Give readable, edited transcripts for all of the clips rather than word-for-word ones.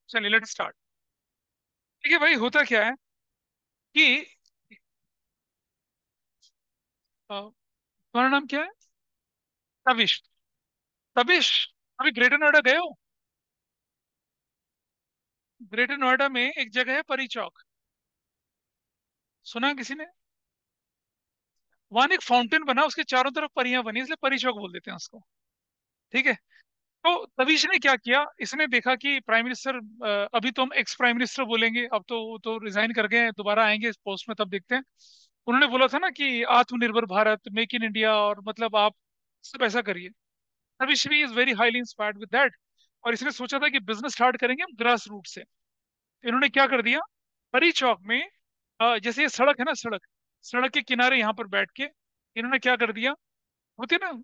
चलिए let start. ठीक है भाई, होता क्या है कि तुम्हारा नाम क्या है? तविश। तविश, अभी ग्रेटर नोएडा गए हो? ग्रेटर नोएडा में एक जगह है परी चौक। सुना है किसी ने? वहां एक फाउंटेन बना, उसके चारों तरफ परियां बनी, इसलिए परी चौक बोल देते हैं उसको। ठीक है। तो तविश ने क्या किया, इसने देखा कि प्राइम मिनिस्टर, अभी तो हम एक्स प्राइम मिनिस्टर बोलेंगे, अब तो वो तो रिजाइन कर गए हैं, दोबारा आएंगे इस पोस्ट में तब देखते हैं। उन्होंने बोला था ना कि आत्मनिर्भर भारत, मेक इन इंडिया, और मतलब आप सब ऐसा करिए। Ravishri is very highly inspired with that. और इसने सोचा था कि बिजनेस स्टार्ट करेंगे हम ग्रास रूट से। तो इन्होंने क्या कर दिया, परी चौक में, जैसे ये सड़क है ना, सड़क, सड़क के किनारे यहाँ पर बैठ के इन्होंने क्या कर दिया, होती है ना,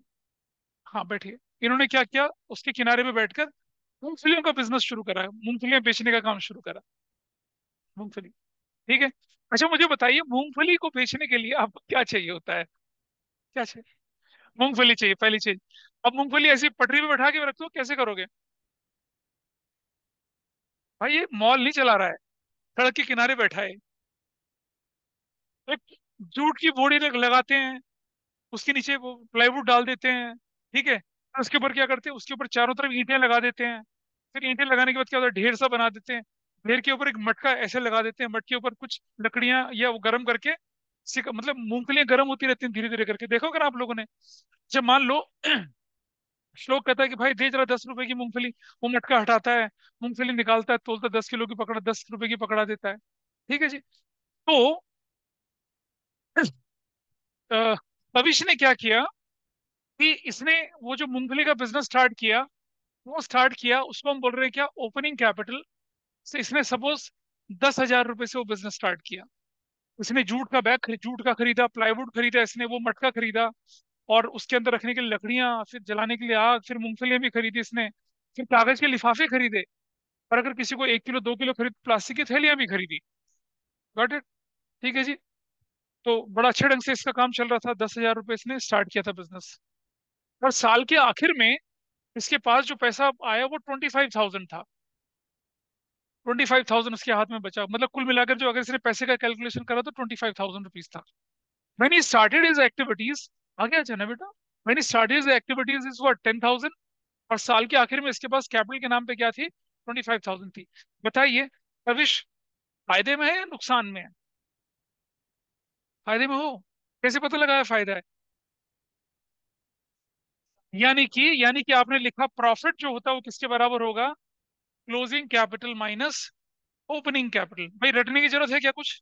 हाँ बैठिए। इन्होंने क्या किया, उसके किनारे पे बैठकर मूंगफलियों का बिजनेस शुरू करा, मूंगफलियां बेचने का काम शुरू करा। मूंगफली। ठीक है। अच्छा मुझे बताइए, मूंगफली को बेचने के लिए आपको क्या चाहिए होता है? क्या चाहिए? मूंगफली चाहिए, पहली चीज। अब मूंगफली ऐसी पटरी पे बैठा के रख दो, कैसे करोगे? भाई ये मॉल नहीं चला रहा है, सड़क के किनारे बैठा है। एक जूट की बोरी लगाते हैं, उसके नीचे वो प्लाईवुड डाल देते हैं। ठीक है। और उसके ऊपर क्या करते हैं, उसके ऊपर चारों तरफ ईंटें लगा देते हैं। फिर ईंटें लगाने के बाद क्या होता है, ढेर सा बना देते हैं। ढेर के ऊपर एक मटका ऐसे लगा देते हैं, मटके के ऊपर कुछ लकड़ियां या वो गर्म करके मतलब मूंगफलियां गर्म होती रहती हैं धीरे धीरे करके, देखो अगर आप लोगों ने। जब मान लो श्लोक कहता है कि भाई दे जरा 10 रुपए की मूंगफली, वो मटका हटाता है, मूंगफली निकालता है, तोलता 10 किलो की पकड़ा, 10 रुपए की पकड़ा देता है। ठीक है जी। तो अ, भविष्य ने क्या किया कि इसने वो जो मूंगफली का बिजनेस स्टार्ट किया, वो स्टार्ट किया, उसको हम बोल रहे हैं क्या, ओपनिंग कैपिटल से। इसने सपोज 10,000 रुपए से वो बिजनेस स्टार्ट किया। इसने जूट का बैग जूट का खरीदा, प्लाईवुड खरीदा, इसने वो मटका खरीदा, और उसके अंदर रखने के लिए लकड़ियां, फिर जलाने के लिए आग, फिर मूंगफलियां भी खरीदी इसने, फिर कागज के लिफाफे खरीदे, और अगर किसी को 1 किलो 2 किलो खरीद, प्लास्टिक की थैलियां भी खरीदी। Got it? ठीक है जी। तो बड़ा अच्छे ढंग से इसका काम चल रहा था, 10,000 रुपये इसने स्टार्ट किया था बिजनेस। और साल के आखिर में इसके पास जो पैसा आया वो 25,000 था। 25,000 उसके हाथ में बचा, मतलब कुल मिलाकर जो, अगर इसने पैसे का कैलकुलेशन करा तो 25,000 रुपीज था। When he started his activities, आ गया अच्छा ना बेटा, when he started his activities is what 10,000, और साल के आखिर में इसके पास कैपिटल के नाम पे क्या थी, 25,000 थी। बताइए भविष्य फायदे में है या नुकसान में है? फायदे में हो? कैसे पता लगा है फायदा है? यानी कि आपने लिखा प्रॉफिट जो होता है वो किसके बराबर होगा, closing capital minus opening capital. भाई रटने की जरूरत है क्या कुछ?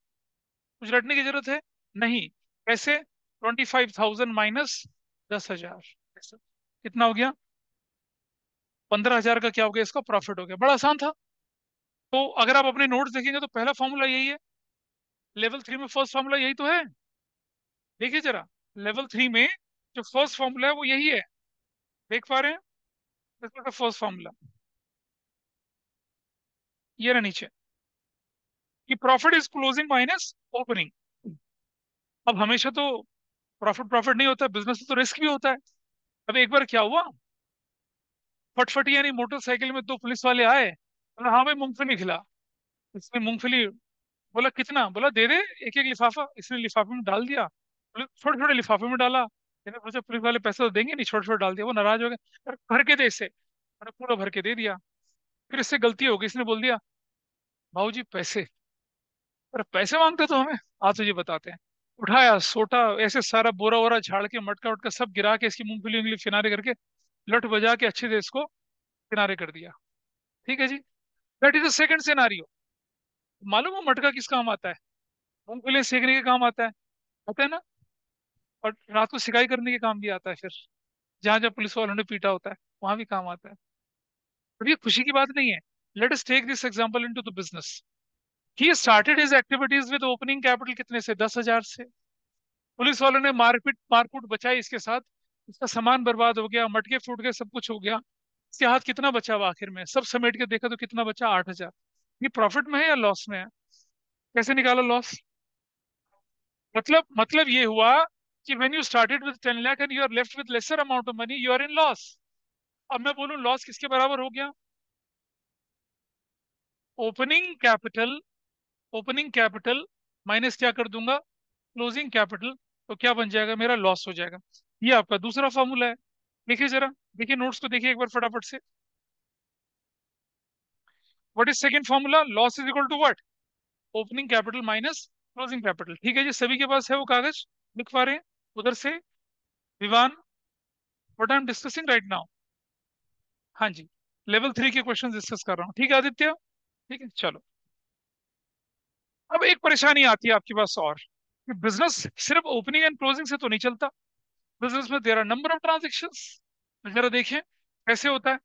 कुछ रटने की जरूरत है? नहीं। कैसे? 25,000 माइनस 10,000, कितना हो गया? 15,000 का क्या हो गया, इसका प्रॉफिट हो गया। बड़ा आसान था। तो अगर आप अपने नोट्स देखेंगे तो पहला फॉर्मूला यही है। लेवल 3 में फर्स्ट फॉर्मूला यही तो है। देखिए जरा, लेवल 3 में जो फर्स्ट फॉर्मूला है वो यही है। देख पा रहे हैं? इसमें का फर्स्ट फॉर्मूला ये रहा नीचे, कि profit is closing minus opening. अब हमेशा तो प्रॉफिट प्रॉफिट नहीं होता, बिजनेस में तो रिस्क भी होता है। अब एक बार क्या हुआ, फटफटी यानी मोटरसाइकिल में दो पुलिस वाले आए, बोला हाँ भाई मूंगफली खिला। इसने मूंगफली, बोला कितना, बोला दे दे एक एक लिफाफा। इसने लिफाफे में डाल दिया, बोले छोटे छोटे लिफाफे में डाला। मैंने सोचा पुलिस वाले पैसे तो देंगे नहीं, छोटे छोटे डाल दिया। वो नाराज हो गए, अरे भर के दे इससे। मैंने पूरा भर के दे दिया। फिर इससे गलती हो गई, इसने बोल दिया भाऊ जी पैसे। अरे पैसे मांगते तो हमें, आज तुझे बताते हैं। उठाया सोटा, ऐसे सारा बोरा वोरा झाड़ के, मटका उटका सब गिरा के, इसकी मूंगफली उंगली किनारे करके, लट बजा के अच्छे से इसको किनारे कर दिया। ठीक है जी। That is the second scenario. मालूम है मटका किस काम आता है? मूंगफली सेकने के काम आता है। आता है ना? और रात को सिकाई करने के काम भी आता है फिर, जहां जहां पुलिस वालों ने पीटा होता है वहां भी काम आता है। तो ये खुशी की बात नहीं है। Let us take this example into the business. He started his activities with opening capital कितने से, 10,000 से। पुलिस वालों ने मारपीट मारकूट बचाई इसके साथ, इसका सामान बर्बाद हो गया, मटके फूट गए, सब कुछ हो गया। इसके हाथ कितना बचा हुआ आखिर में, सब समेट के देखा तो कितना बचा, 8,000। ये प्रॉफिट में है या लॉस में है? कैसे निकाला लॉस? मतलब ये हुआ कि when you started with 10 lakh and you are left with lesser amount of money, you are in loss. अब मैं बोलूं लॉस किसके बराबर हो गया? Opening capital, opening capital minus क्या कर दूंगा, क्लोजिंग कैपिटल, तो क्या बन जाएगा, मेरा लॉस हो जाएगा। ये आपका दूसरा फॉर्मूला है। देखिए जरा, देखिए नोट्स को देखिए एक बार फटाफट से। What is second formula, loss is equal to what, opening capital minus closing capital. ठीक है जी, सभी के पास है वो कागज, लिख पा रहे हैं उधर से, Vivaan, what I am discussing right now. हाँ जी, लेवल 3 के क्वेश्चन डिस्कस कर रहा हूँ, ठीक है आदित्य। ठीक है चलो। अब एक परेशानी आती है आपके पास और, कि बिजनेस सिर्फ ओपनिंग एंड क्लोजिंग से तो नहीं चलता। बिजनेस में there are number of transactions. जरा देखें कैसे होता है।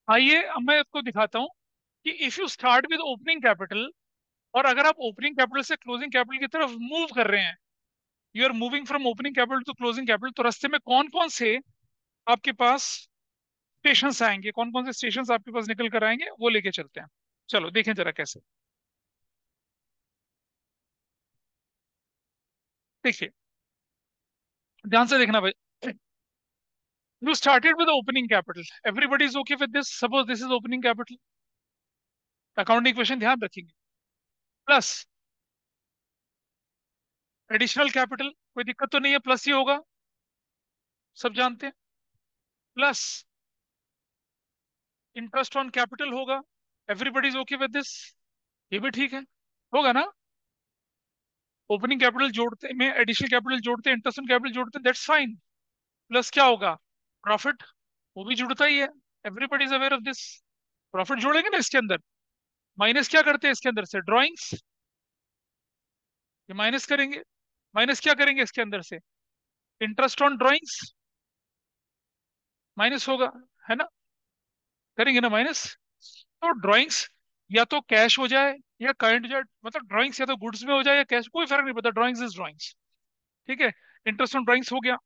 आइए अब मैं आपको दिखाता हूँ कि if you start with opening capital, और अगर आप ओपनिंग कैपिटल से क्लोजिंग कैपिटल की तरफ मूव कर रहे हैं, you are moving from opening capital to closing capital, तो रास्ते में कौन कौन से आपके पास स्टेशंस आएंगे, कौन कौन से स्टेशंस आपके पास निकल कर आएंगे, वो लेके चलते हैं। चलो देखें जरा कैसे। देखिए, ध्यान से देखना भाई। You started with the opening capital. Everybody is okay with this. Suppose this is opening capital. Accounting question ध्यान रखेंगे। प्लस एडिशनल कैपिटल, कोई दिक्कत तो नहीं है, प्लस ही होगा, सब जानते हैं। प्लस इंटरेस्ट ऑन कैपिटल होगा। Everybody is okay with this, ये भी ठीक है, होगा ना। ओपनिंग कैपिटल जोड़ते में एडिशनल कैपिटल जोड़ते, इंटरेस्ट ऑन कैपिटल जोड़ते, दैट्स फाइन। प्लस क्या होगा, प्रॉफिट, वो भी जुड़ता ही है। Everybody is aware of this. Profit जोड़ेंगे ना इसके अंदर। माइनस क्या करते हैं इसके अंदर से, ड्रॉइंग्स, ये माइनस करेंगे। माइनस क्या करेंगे इसके अंदर से, इंटरेस्ट ऑन ड्राइंग्स, माइनस होगा, है ना, करेंगे ना माइनस। तो ड्राइंग्स या तो कैश हो जाए या करंट जाए, मतलब ड्राइंग्स या तो गुड्स में हो जाए या कैश, कोई फर्क नहीं पड़ता, ड्राइंग्स इज ड्राइंग्स। ठीक है, इंटरेस्ट ऑन ड्राइंग्स हो गया।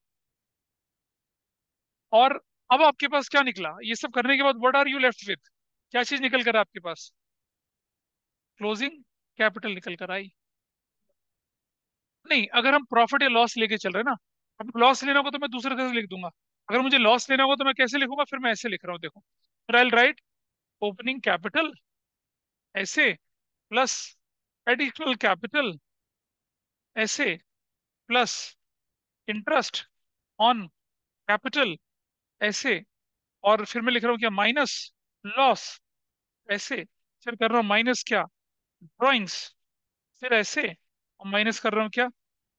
और अब आपके पास क्या निकला, ये सब करने के बाद what are you left with, क्या चीज निकल कर आपके पास, क्लोजिंग कैपिटल निकल कर आई। नहीं, अगर हम प्रॉफिट या लॉस लेके चल रहे हैं ना, अब लॉस लेना होगा तो मैं दूसरे तरह से लिख दूंगा। अगर मुझे लॉस लेना होगा तो मैं कैसे लिखूंगा, फिर मैं ऐसे लिख रहा हूँ देखो, फिर आई राइट ओपनिंग कैपिटल ऐसे, प्लस एडिशनल कैपिटल ऐसे, प्लस इंटरेस्ट ऑन कैपिटल ऐसे, और फिर मैं लिख रहा हूँ क्या, माइनस लॉस ऐसे, फिर कर रहा हूँ माइनस क्या, ड्राइंग्स, फिर ऐसे, और माइनस कर रहा हूँ क्या,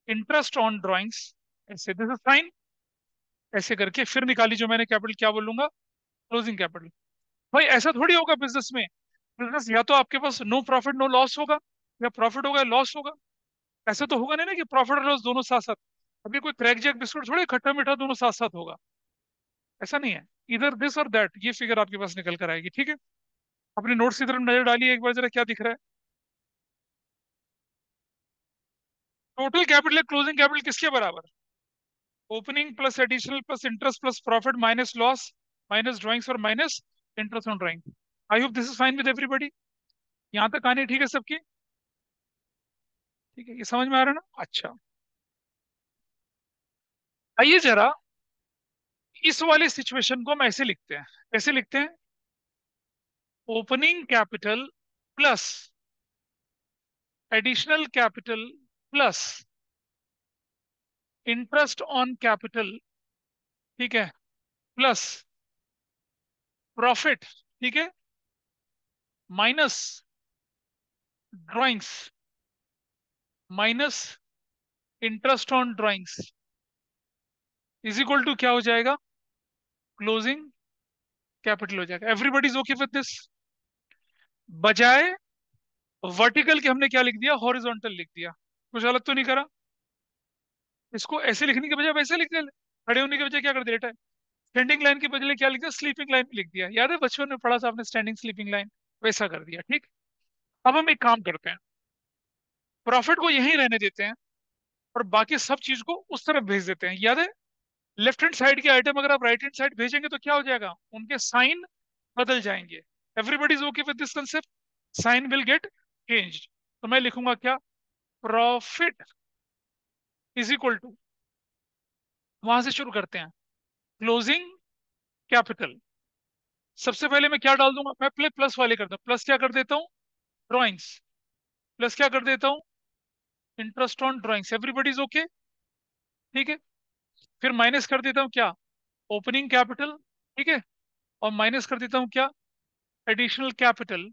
इंटरेस्ट ऑन ड्राइंग्स ऐसे, दिस इज फाइन। ऐसे करके फिर निकाली जो मैंने कैपिटल, क्या बोलूंगा, क्लोजिंग कैपिटल। भाई ऐसा थोड़ी होगा बिजनेस में। बिजनेस या तो आपके पास नो प्रॉफिट नो लॉस होगा, या प्रॉफिट होगा या लॉस होगा। ऐसा तो होगा नहीं ना कि प्रॉफिट और लॉस दोनों साथ साथ। अभी कोई क्रैक जैक बिस्कुट थोड़ी खट्टा मीठा दोनों साथ साथ होगा, ऐसा नहीं है। इधर दिस और दैट, ये फिगर आपके पास निकल कर आएगी। ठीक है, अपने नोट्स की तरफ नजर डालिए एक बार जरा, क्या दिख रहा है। टोटल कैपिटल क्लोजिंग कैपिटल किसके बराबर, opening plus additional plus interest plus profit minus loss minus drawings और minus interest on drawing. I hope this is fine with everybody. यहाँ तक कहानी ठीक है सबकी। ठीक है, ये समझ में आ रहा है ना, अच्छा। आइए जरा, इस वाले सिचुएशन को हम ऐसे लिखते हैं, कैसे लिखते हैं, opening capital plus additional capital plus interest on capital, ठीक है, प्लस प्रॉफिट, ठीक है, minus drawings minus interest on drawings is equal to क्या हो जाएगा, क्लोजिंग कैपिटल हो जाएगा। Everybody is okay with this. बजाय वर्टिकल के हमने क्या लिख दिया, हॉरिजॉन्टल लिख दिया। कुछ गलत तो नहीं करा। इसको ऐसे लिखने के बजाय वैसे लिख दिया, खड़े होने के बजाय क्या कर दिया, स्टैंडिंग लाइन के बदले क्या लिख दिया, स्लीपिंग लाइन लिख दिया। याद है बचपन में पढ़ा था आपने, स्टैंडिंग स्लीपिंग लाइन, वैसा कर दिया। ठीक, अब हम एक काम करते हैं, प्रॉफिट को यहीं रहने देते हैं और बाकी सब चीज को उस तरफ भेज देते हैं। याद है, लेफ्ट हैंड साइड के आइटम अगर आप राइट हैंड साइड भेजेंगे तो क्या हो जाएगा, उनके साइन बदल जाएंगे। Everybody is okay with this concept, sign will get changed. तो मैं लिखूंगा क्या, प्रॉफिट इज इक्वल टू, वहां से शुरू करते हैं, क्लोजिंग कैपिटल सबसे पहले मैं क्या डाल दूंगा, मैं प्लस प्लस वाले करता हूँ, प्लस क्या कर देता हूँ, ड्राइंग्स, प्लस क्या कर देता हूँ, interest on drawings, everybody is okay, ठीक है। फिर माइनस कर देता हूँ क्या, ओपनिंग कैपिटल, ठीक है, और माइनस कर देता हूँ क्या, एडिशनल कैपिटल,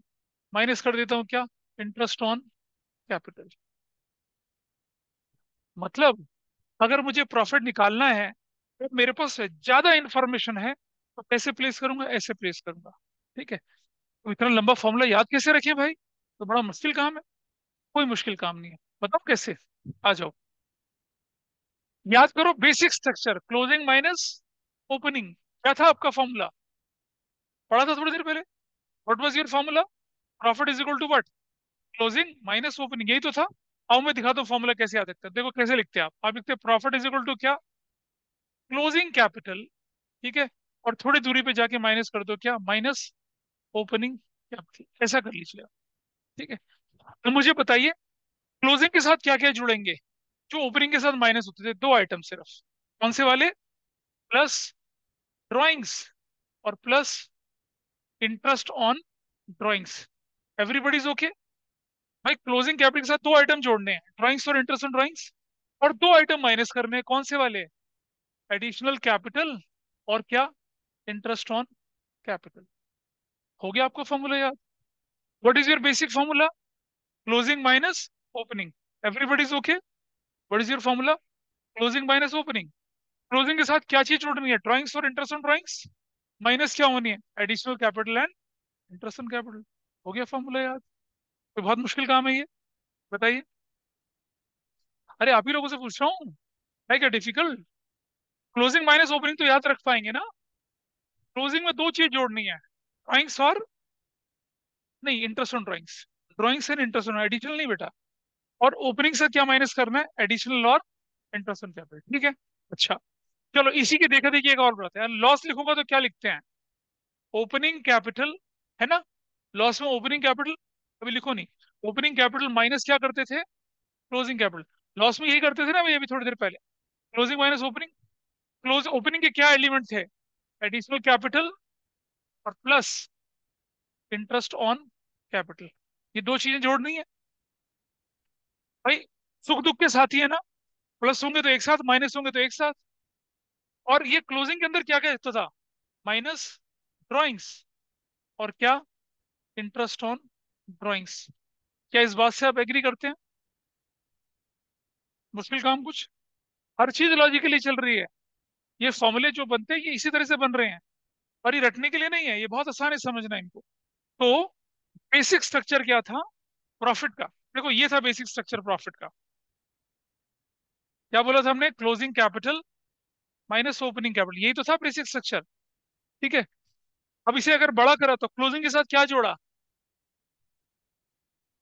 माइनस कर देता हूँ क्या, इंटरेस्ट ऑन कैपिटल। मतलब अगर मुझे प्रॉफिट निकालना है तो मेरे पास ज्यादा इंफॉर्मेशन है, तो कैसे प्लेस करूंगा, ऐसे प्लेस करूंगा, ठीक है। तो इतना लंबा फॉर्मूला याद कैसे रखें भाई, तो बड़ा मुश्किल काम है। कोई मुश्किल काम नहीं है, बताओ कैसे। आ जाओ, याद करो basic structure, closing minus opening. क्या था आपका फॉर्मूला, पढ़ा था थोड़ी देर पहले। What was your formula, profit is equal to what, closing minus opening, यही तो था। आओ मैं दिखाता हूँ फॉर्मूला कैसे याद रखते हैं, देखो कैसे लिखते हैं आप लिखते हैं प्रॉफिट इज इक्वल टू क्या, क्लोजिंग कैपिटल, ठीक है, और थोड़ी दूरी पे जाके माइनस कर दो क्या, माइनस ओपनिंग कैपिटल, ऐसा कर लीजिए आप, ठीक है। तो मुझे बताइए क्लोजिंग के साथ क्या क्या जुड़ेंगे, जो ओपनिंग के साथ माइनस होते थे, दो आइटम सिर्फ, कौन से वाले, प्लस ड्राइंग्स और plus interest on drawings, everybody is okay. भाई क्लोजिंग कैपिटल के साथ दो आइटम जोड़ने हैं, ड्राइंग्स और इंटरेस्ट ऑन ड्राइंग्स, और दो आइटम माइनस करने हैं, कौन से वाले, एडिशनल कैपिटल और क्या, इंटरेस्ट ऑन कैपिटल। हो गया आपको फॉर्मूला याद। What is your basic formula, closing minus opening, everybody is okay. What is your formula, closing minus opening, closing के साथ क्या चीज जोड़नी है, ड्राइंग्स और इंटरेस्ट ऑन ड्राइंग्स, माइनस क्या होनी है, additional capital and interest on capital. हो गया फॉर्मूला याद। कोई बहुत मुश्किल काम है ये, बताइए। अरे आप ही लोगों से पूछ रहा हूँ, है क्या डिफिकल्ट। क्लोजिंग माइनस ओपनिंग तो याद रख पाएंगे ना। क्लोजिंग में दो चीज जोड़नी है, ड्राइंग्स और, नहीं interest on drawings, drawings and interest on, additional नहीं बेटा। और ओपनिंग से क्या माइनस करना है, एडिशनल और इंटरेस्ट ऑन कैपिटल, ठीक है। अच्छा, चलो इसी के देखा देखिए एक और बढ़ाते हैं, लॉस लिखूंगा तो क्या लिखते हैं, ओपनिंग कैपिटल, है ना। लॉस में ओपनिंग कैपिटल, अभी लिखो नहीं, ओपनिंग कैपिटल माइनस क्या करते थे, क्लोजिंग कैपिटल। लॉस में यही करते थे ना, अभी अभी थोड़ी देर पहले, closing minus opening. Close opening के क्या एलिमेंट थे, एडिशनल कैपिटल और प्लस इंटरेस्ट ऑन कैपिटल, ये दो चीजें जोड़नी है भाई। सुख दुख के साथ ही है ना, प्लस होंगे तो एक साथ, माइनस होंगे तो एक साथ। और ये क्लोजिंग के अंदर क्या क्या हिस्सा था, माइनस ड्राइंग्स और क्या, इंटरेस्ट ऑन ड्राइंग्स। क्या इस बात से आप एग्री करते हैं, मुश्किल काम कुछ, हर चीज लॉजिकली चल रही है। ये फॉर्मूले जो बनते हैं ये इसी तरह से बन रहे हैं, और ये रटने के लिए नहीं है, ये बहुत आसान है समझना इनको। तो बेसिक स्ट्रक्चर क्या था प्रॉफिट का, देखो ये था बेसिक स्ट्रक्चर प्रॉफिट का। क्या बोला था हमने, closing capital minus opening capital, यही तो था बेसिक स्ट्रक्चर, ठीक है। अब इसे अगर बड़ा करा तो क्लोजिंग के साथ क्या जोड़ा,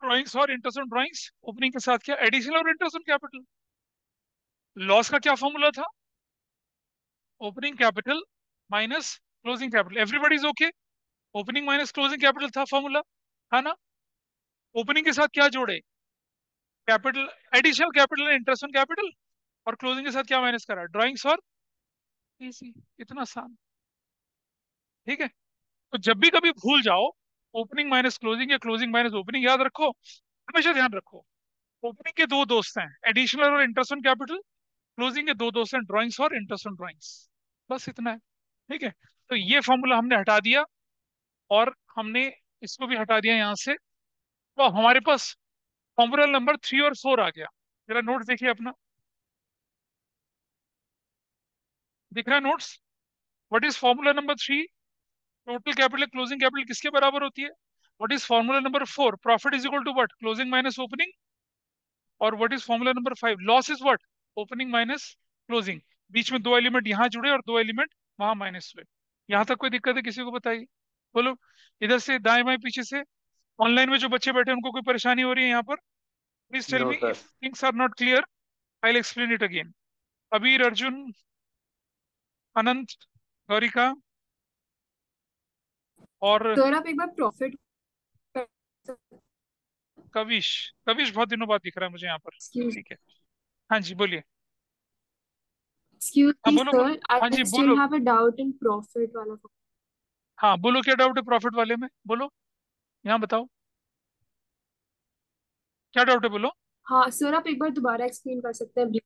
ड्राइंग्स और इंटरेस्ट ऑन ड्राइंग्स, ओपनिंग के साथ क्या, एडिशनल और इंटरेस्ट ऑन कैपिटल। लॉस का क्या फॉर्मूला था, opening capital minus closing capital, everybody is okay. Opening minus closing capital था फॉर्मूला, था ना। ओपनिंग के साथ क्या जोड़े, capital, additional capital interest on capital, और क्लोजिंग के साथ क्या माइनस करा, ड्राइंग्स और, इसी, इतना आसान, ठीक है। तो जब भी कभी भूल जाओ ओपनिंग माइनस क्लोजिंग या क्लोजिंग माइनस ओपनिंग, याद रखो, हमेशा ध्यान रखो, ओपनिंग के दो दोस्त हैं, एडिशनल और इंटरेस्ट ऑन कैपिटल, क्लोजिंग के दो दोस्त हैं, ड्राइंग्स और इंटरेस्ट ऑन ड्राइंग्स, बस इतना है, ठीक है। तो ये फॉर्मूला हमने हटा दिया, और हमने इसको भी हटा दिया यहाँ से। तो अब हमारे पास फॉर्मूला नंबर 3 और 4 आ गया। जरा नोट्स देखिए अपना, दिख रहा है notes. What is formula number 3, total capital closing capital किसके बराबर होती है। What is formula number 4, profit is equal to what, closing minus opening. और what is formula number 5, loss is what, opening minus closing. बीच में दो element यहाँ जुड़े और दो एलिमेंट वहां माइनस हुए। यहाँ तक कोई दिक्कत है किसी को, बताइए, बोलो। इधर से दाएं बाएं पीछे से, ऑनलाइन में जो बच्चे बैठे हैं उनको कोई परेशानी हो रही है यहाँ पर, please tell no me sir. If things are not clear, I will explain it again. Abir, Arjun, अनंत, गौरिका और सर आप एक बार प्रॉफिट, कविश। कविश बहुत दिनों बाद दिख रहा है मुझे यहाँ पर, एक्सक्यूज ठीक है। हाँ जी बोलिए। एक्सक्यूज हाँ मी बोलो बोलो। सर, हाँ आई जी स्टिल बोलो। Have a doubt in profit वाला। हाँ बोलो, क्या डाउट है प्रॉफिट वाले में, बोलो, यहाँ बताओ, क्या डाउट है, बोलो। हाँ सर, आप एक बार दोबारा एक्सप्लेन कर सकते हैं?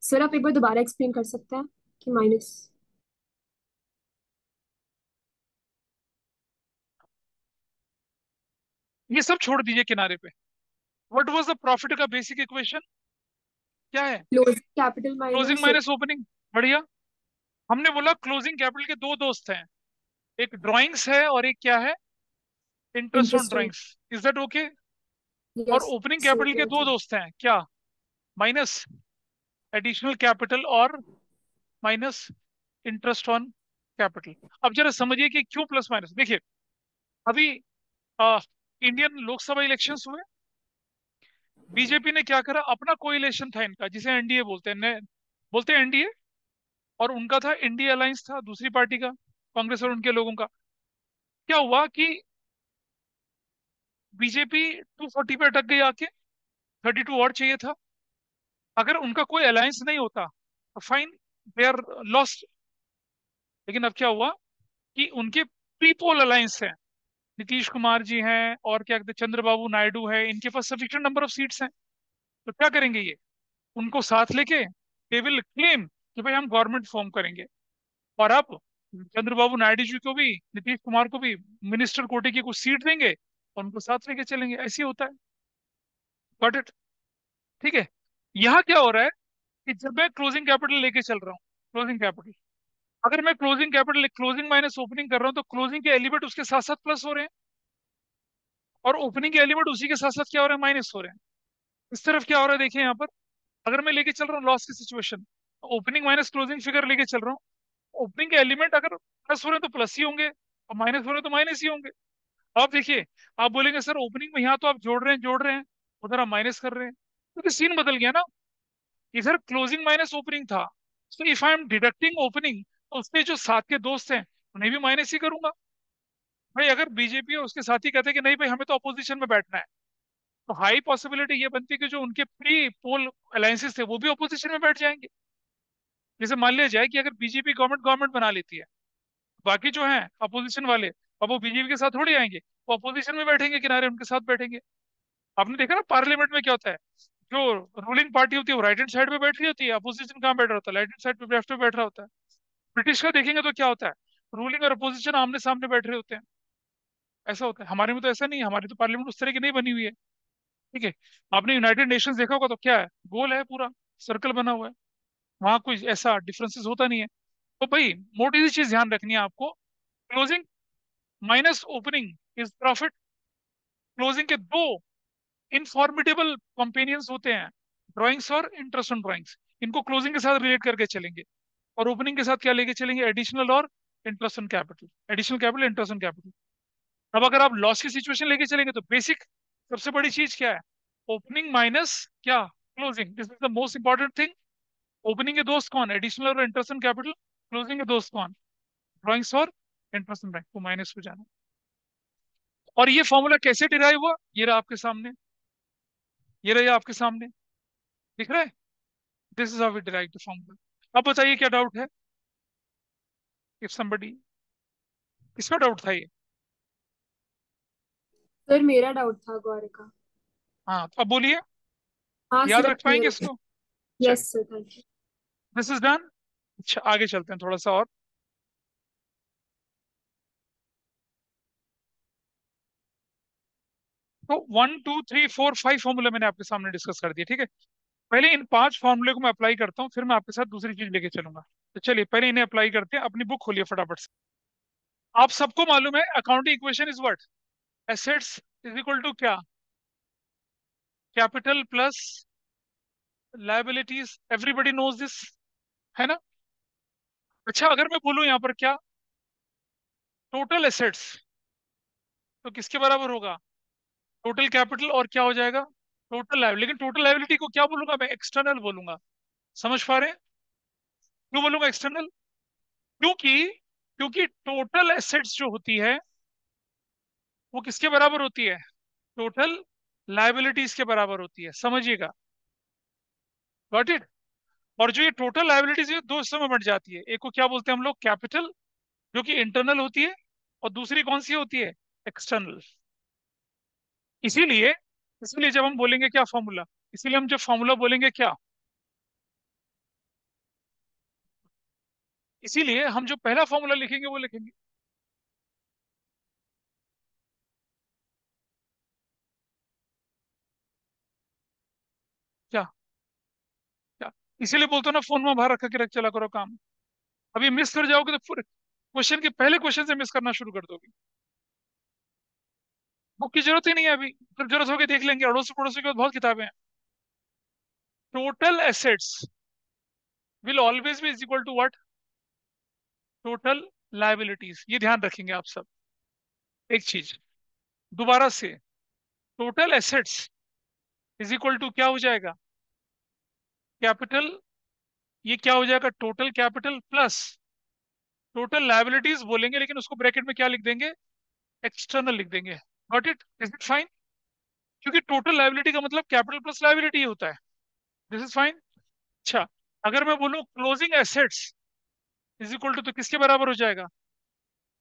सर आप एक बार दोबारा एक्सप्लेन कर सकते हैं कि माइनस। ये सब छोड़ दीजिए किनारे पे। व्हाट वाज द प्रॉफिट का बेसिक इक्वेशन, क्या है? Closing capital closing minus minus opening. बढ़िया। हमने बोला क्लोजिंग कैपिटल के दो दोस्त हैं, एक ड्राइंग्स है और एक क्या है, interest on interest on. Drawings. Is that okay? और यस ओपनिंग सर, कैपिटल के थैंक दो यू। दोस्त हैं क्या, माइनस एडिशनल कैपिटल और माइनस इंटरेस्ट ऑन कैपिटल। अब जरा समझिए कि क्यों प्लस माइनस। देखिए, अभी इंडियन लोकसभा इलेक्शंस हुए, बीजेपी ने क्या करा, अपना कोइलेशन था इनका जिसे एनडीए बोलते हैं, बोलते हैं एनडीए, और उनका था इंडिया अलायंस था दूसरी पार्टी का, कांग्रेस और उनके लोगों का। क्या हुआ कि बीजेपी 240 पे अटक गई आके, 32 और चाहिए था। अगर उनका कोई अलायंस नहीं होता तो फाइन, दे आर लॉस्ट। लेकिन अब क्या हुआ कि उनके प्री पोल अलायंस है, नीतीश कुमार जी हैं और क्या कहते हैं चंद्रबाबू नायडू है, इनके पास सफिशिएंट नंबर ऑफ सीट्स हैं। तो क्या करेंगे ये, उनको साथ लेके दे विल क्लेम कि भाई हम गवर्नमेंट फॉर्म करेंगे। और अब चंद्रबाबू नायडू जी को भी, नीतीश कुमार को भी मिनिस्टर कोटे की कुछ सीट देंगे और उनको साथ लेके चलेंगे, ऐसे ही होता है। Got it? ठीक है। यहाँ क्या हो रहा है कि जब मैं क्लोजिंग कैपिटल लेके चल रहा हूँ, क्लोजिंग कैपिटल, अगर मैं closing capital closing minus opening कर रहा हूँ तो क्लोजिंग के एलिमेंट उसके साथ साथ प्लस हो रहे हैं, और ओपनिंग के एलिमेंट उसी के साथ साथ क्या हो रहे हैं, माइनस हो रहे हैं। इस तरफ क्या हो रहा है देखिए यहाँ पर, अगर मैं लेके चल रहा हूँ लॉस की situation, opening minus closing figure लेके चल रहा हूँ, ओपनिंग के एलिमेंट अगर प्लस हो रहे हैं तो प्लस ही होंगे और माइनस हो रहे हैं तो माइनस ही होंगे। अब देखिए, आप बोलेंगे सर ओपनिंग में यहाँ तो आप जोड़ रहे हैं, उधर आप माइनस कर रहे हैं, क्योंकि सीन बदल गया ना। इधर क्लोजिंग माइनस ओपनिंग था, तो if I am deducting opening तो उसके जो साथ के दोस्त हैं उन्हें भी माइनस ही करूंगा। भाई अगर बीजेपी और उसके साथी कहते हैं कि नहीं भाई हमें तो अपोजिशन में बैठना है, तो हाई पॉसिबिलिटी ये बनती है कि जो उनके प्री पोल अलायंसेस थे वो भी अपोजिशन में बैठ जाएंगे। जैसे मान लिया जाए कि अगर बीजेपी गवर्नमेंट गवर्नमेंट बना लेती है, बाकी जो हैं अपोजिशन वाले, अब वो बीजेपी के साथ थोड़ी आएंगे, वो अपोजिशन में बैठेंगे, किनारे उनके साथ बैठेंगे। आपने देखा ना पार्लियामेंट में क्या होता है, जो रूलिंग पार्टी होती है वो राइट हैंड साइड पे बैठ रही होती है, अपोजिशन कहाँ बैठ रहा होता है, राइट हैंड साइड पे, लेफ्ट पे बैठ रहा होता है। ब्रिटिश का देखेंगे तो क्या होता है, रूलिंग और अपोजिशन आमने सामने बैठ रहे होते हैं। ऐसा होता है, हमारे में तो ऐसा नहीं है, हमारी तो पार्लियामेंट उस तरह की नहीं बनी हुई है। ठीक है। आपने यूनाइटेड नेशंस देखा होगा तो क्या है, गोल है पूरा, सर्कल बना हुआ है, वहां कोई ऐसा डिफरेंसेस होता नहीं है। तो भाई मोटी सी चीज ध्यान रखनी है आपको, closing minus opening is profit. Closing के दो इनफॉर्मिडेबल कंपेनियंस होते हैं, ड्राइंग्स और इंटरेस्ट ऑन ड्राइंग्स, इनको क्लोजिंग के साथ रिलेट करके चलेंगे। और ओपनिंग के साथ क्या लेके चलेंगे, एडिशनल और interest on capital, additional capital interest on capital. अब अगर आप लॉस की सिचुएशन लेके चलेंगे तो बेसिक सबसे बड़ी चीज क्या है, ओपनिंग माइनस क्या, closing, this is the most important thing. Opening के दोस्त कौन, एडिशनल और इंटरेस्ट ऑन कैपिटल। क्लोजिंग के दोस्त कौन, ड्राइंग्स और इंटरेस्ट ऑन ड्राइंग, को माइनस हो जाना। और ये फॉर्मूला कैसे डिराइव हुआ, ये रहा आपके सामने, ये रहा आपके सामने, दिख रहा है, this is how we derive the formula. अब बताइए क्या डाउट है, इफ समबडी, किसका डाउट था ये? सर मेरा डाउट था गौरव का। हाँ तो अब बोलिए, हाँ याद सर, अब रख पाएंगे क्लियर हो इसको? गया। चलिए, yes sir, thank you. This is done. अच्छा आगे चलते हैं थोड़ा सा और। तो 1 2 3 4 5 फॉर्मूला मैंने आपके सामने डिस्कस कर दिया, ठीक है। पहले इन 5 फॉर्मूले को मैं अप्लाई करता हूँ, फिर मैं आपके साथ दूसरी चीज लेके चलूंगा। तो चलिए पहले इन्हें अप्लाई करते हैं, अपनी बुक खोलिए फटाफट से। आप सबको मालूम है accounting equation is what, assets is equal to क्या, capital plus liabilities, everybody knows this, है ना? अच्छा अगर मैं बोलूं यहाँ पर क्या, टोटल एसेट्स, तो किसके बराबर होगा, टोटल कैपिटल और क्या हो जाएगा, टोटल लायबिलिटी। लेकिन टोटल लायबिलिटी को क्या बोलूंगा मैं, एक्सटर्नल बोलूंगा। समझ पा रहे हैं, क्यों बोलूंगा एक्सटर्नल? क्योंकि क्योंकि टोटल एसेट्स जो होती है वो किसके बराबर होती है, टोटल लायबिलिटीज के बराबर होती है, समझिएगा। Got it? और जो ये टोटल लायबिलिटीज है दो हिस्सों में बंट जाती है, एक को क्या बोलते हैं हम लोग, कैपिटल, जो कि इंटरनल होती है, और दूसरी कौन सी होती है, एक्सटर्नल। इसीलिए इसीलिए जब हम बोलेंगे क्या फॉर्मूला, इसीलिए हम जब फॉर्मूला बोलेंगे क्या, इसीलिए हम जो पहला फॉर्मूला लिखेंगे वो लिखेंगे क्या, क्या। इसीलिए बोलते हो ना, फोन में बाहर रख के रख चला करो काम। अभी मिस कर जाओगे तो पूरे क्वेश्चन के पहले क्वेश्चन से मिस करना शुरू कर दोगे। बुक की जरूरत ही नहीं है अभी, जब जरूरत होगी देख लेंगे, अड़ोसी पड़ोसी की बहुत किताबें हैं। Total assets will always be is equal to what, total liabilities. ये ध्यान रखेंगे आप सब। एक चीज दोबारा से, total assets is equal to क्या हो जाएगा, कैपिटल। ये क्या हो जाएगा, total capital plus total liabilities बोलेंगे, लेकिन उसको ब्रैकेट में क्या लिख देंगे, एक्सटर्नल लिख देंगे। Got it, is it fine? क्योंकि टोटल लाइबिलिटी का मतलब कैपिटल प्लस लाइबिलिटी होता है। This is fine. अच्छा, अगर मैं बोलूं closing assets is equal to, तो किसके बराबर हो जाएगा,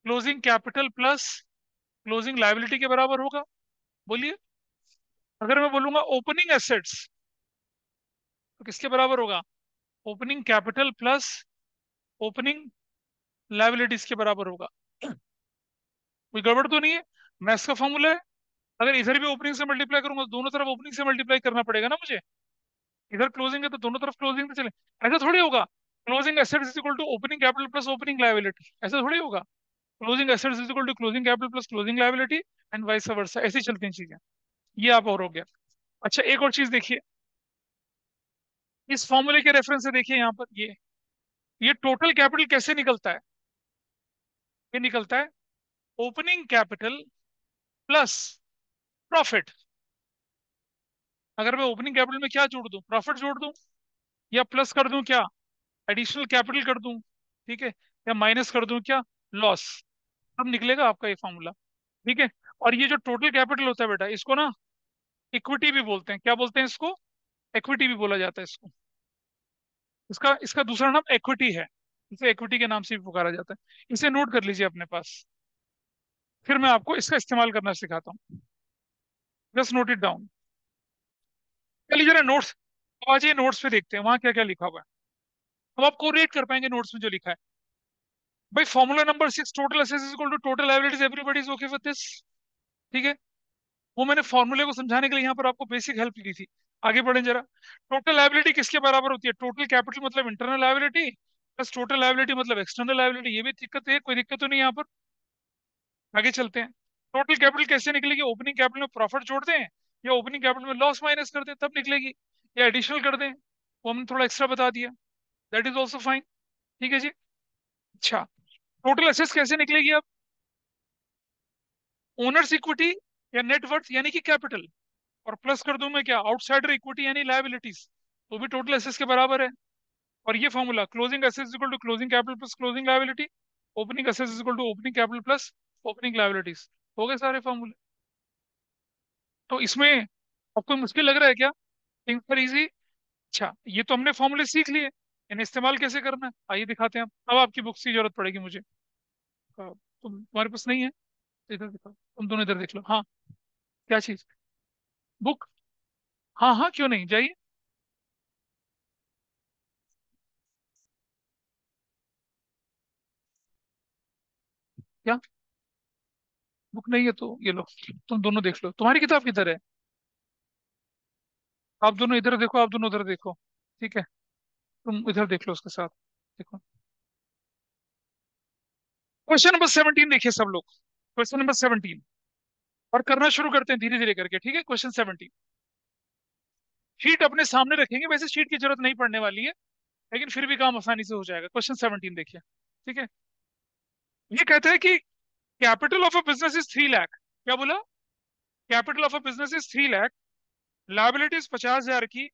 closing capital plus closing liability के बराबर होगा। बोलिए। अगर मैं बोलूंगा ओपनिंग एसेट्स, तो किसके बराबर होगा, opening capital plus opening liabilities के बराबर होगा। कोई गड़बड़ तो नहीं है? मैथ्स का फॉर्मूला है। अगर इधर भी ओपनिंग से मल्टीप्लाई करूंगा तो दोनों तरफ ओपनिंग से मल्टीप्लाई करना पड़ेगा ना मुझे। इधर क्लोजिंग है तो दोनों तरफ क्लोजिंग से चले। ऐसा थोड़ी होगा closing assets is equal to opening capital plus opening liability, ऐसा थोड़ी होगा। Closing assets is equal to closing capital plus closing liability and vice versa, ऐसी चलती हैं चीजें। ये आप और हो गया। अच्छा, एक और चीज देखिए, इस फॉर्मूले के रेफरेंस से देखिए यहाँ पर, ये टोटल कैपिटल कैसे निकलता है, ये निकलता है ओपनिंग कैपिटल प्लस प्रॉफिट। अगर मैं ओपनिंग कैपिटल में क्या जोड़ दूं, प्रॉफिट जोड़ दूं, या प्लस कर दूं क्या, एडिशनल कैपिटल कर दूं, ठीक है, या माइनस कर दूं क्या, लॉस। तब निकलेगा आपका ये फॉर्मूला। ठीक है। और ये जो टोटल कैपिटल होता है बेटा, इसको ना इक्विटी भी बोलते हैं। क्या बोलते हैं इसको, इक्विटी भी बोला जाता है इसको। इसका इसका दूसरा नाम इक्विटी है, इसे इक्विटी के नाम से भी पुकारा जाता है। इसे नोट कर लीजिए अपने पास, फिर मैं आपको इसका इस्तेमाल करना सिखाता हूँ। Just note it down. चलिए जरा नोट्स, अब आज ये नोट्स पे देखते हैं वहां क्या क्या लिखा हुआ है। अब आप कोरिलेट कर पाएंगे नोट्स में जो लिखा है। भाई formula number 6, total assets is equal to total liabilities, everybody is okay with this. ठीक है। वो मैंने फॉर्मूले को समझाने के लिए यहाँ पर आपको बेसिक हेल्प की थी। आगे बढ़े जरा। टोटल लायबिलिटी किसके बराबर होती है, टोटल कैपिटल मतलब internal liability plus total liability मतलब एक्सटर्नल लायबिलिटी। ये भी दिक्कत है, कोई दिक्कत तो नहीं यहाँ पर। आगे चलते हैं। टोटल कैपिटल कैसे निकलेगी, ओपनिंग कैपिटल में प्रॉफिट जोड़ दें, या ओपनिंग कैपिटल में लॉस माइनस कर दें तब निकलेगी, या एडिशनल कर दें, वो हमने थोड़ा एक्स्ट्रा बता दिया। That is also fine. ठीक है जी। अच्छा, टोटल एसेट्स कैसे निकलेगी अब, ओनर्स इक्विटी या नेटवर्थ यानी कि कैपिटल, और प्लस कर दूं मैं क्या, आउटसाइडर इक्विटी यानी लायबिलिटीज, तो भी टोटल एसेट्स के बराबर है। और ये formula closing assets equal to closing capital plus closing liability, opening assets equal to opening capital plus opening liabilities. हो गए सारे फॉर्मूले। तो इसमें आपको मुश्किल लग रहा है क्या, थिंक पर इजी। अच्छा, ये तो हमने फॉर्मूले सीख लिए, इन्हें इस्तेमाल कैसे करना है आइए दिखाते हैं। अब आपकी बुक्स की जरूरत पड़ेगी मुझे। तुम्हारे पास नहीं है तो इधर दिखाओ, तुम दोनों इधर देख लो। हाँ, क्या चीज, बुक। हाँ हाँ, क्यों नहीं, जाइए। क्या, बुक नहीं है तो ये लो, तुम दोनों देख लो, तुम्हारी किताब किधर है। आप दोनों इधर देखो, आप दोनों उधर देखो। ठीक है, तुम इधर देख लो उसके साथ। देखो क्वेश्चन नंबर 17 देखिए सब लोग। क्वेश्चन नंबर 17, और करना शुरू करते हैं धीरे धीरे करके। ठीक है, क्वेश्चन 17। शीट अपने सामने रखेंगे, वैसे शीट की जरूरत नहीं पड़ने वाली है, लेकिन फिर भी काम आसानी से हो जाएगा। क्वेश्चन 17 देखिए। ठीक है। ये कहता है कि capital of a business is 3 lakh. क्या बोला, capital of a business is 3 lakh, liabilities 50,000 की,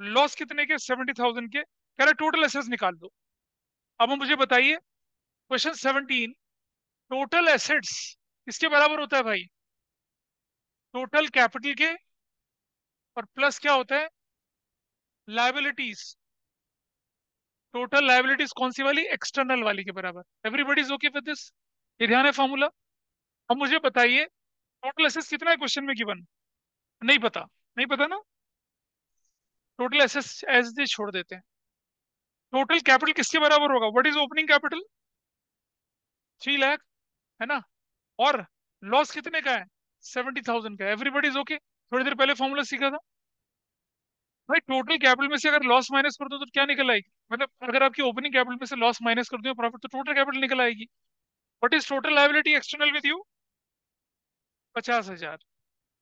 लॉस कितने के, 70,000 के। कह रहा टोटल एसेट्स निकाल दो। अब मुझे बताइए, क्वेश्चन 17, टोटल एसेट्स किसके बराबर होता है भाई, टोटल कैपिटल के, और प्लस क्या होता है, लाइबिलिटीज। टोटल लाइबिलिटीज कौन सी वाली, एक्सटर्नल वाली के बराबर। Everybody is okay with this. ये ध्यान है फॉर्मूला। अब मुझे बताइए टोटल एसेट्स कितना है क्वेश्चन में गिवन? नहीं पता? नहीं पता ना? टोटल एसेट्स एज दे छोड़ देते हैं। टोटल कैपिटल किसके बराबर होगा? What is opening capital? 3 lakh, है ना? और लॉस कितने का है? 70,000 का। Everybody is okay? थोड़ी देर पहले फॉर्मूला सीखा था भाई। टोटल कैपिटल में से अगर लॉस माइनस कर दो तो क्या निकल आएगी? मतलब अगर आपकी ओपनिंग कैपिटल में से लॉस माइनस कर दो प्रॉफिट, तो टोटल कैपिटल निकल आएगी। What is total liability external with you? 50,000।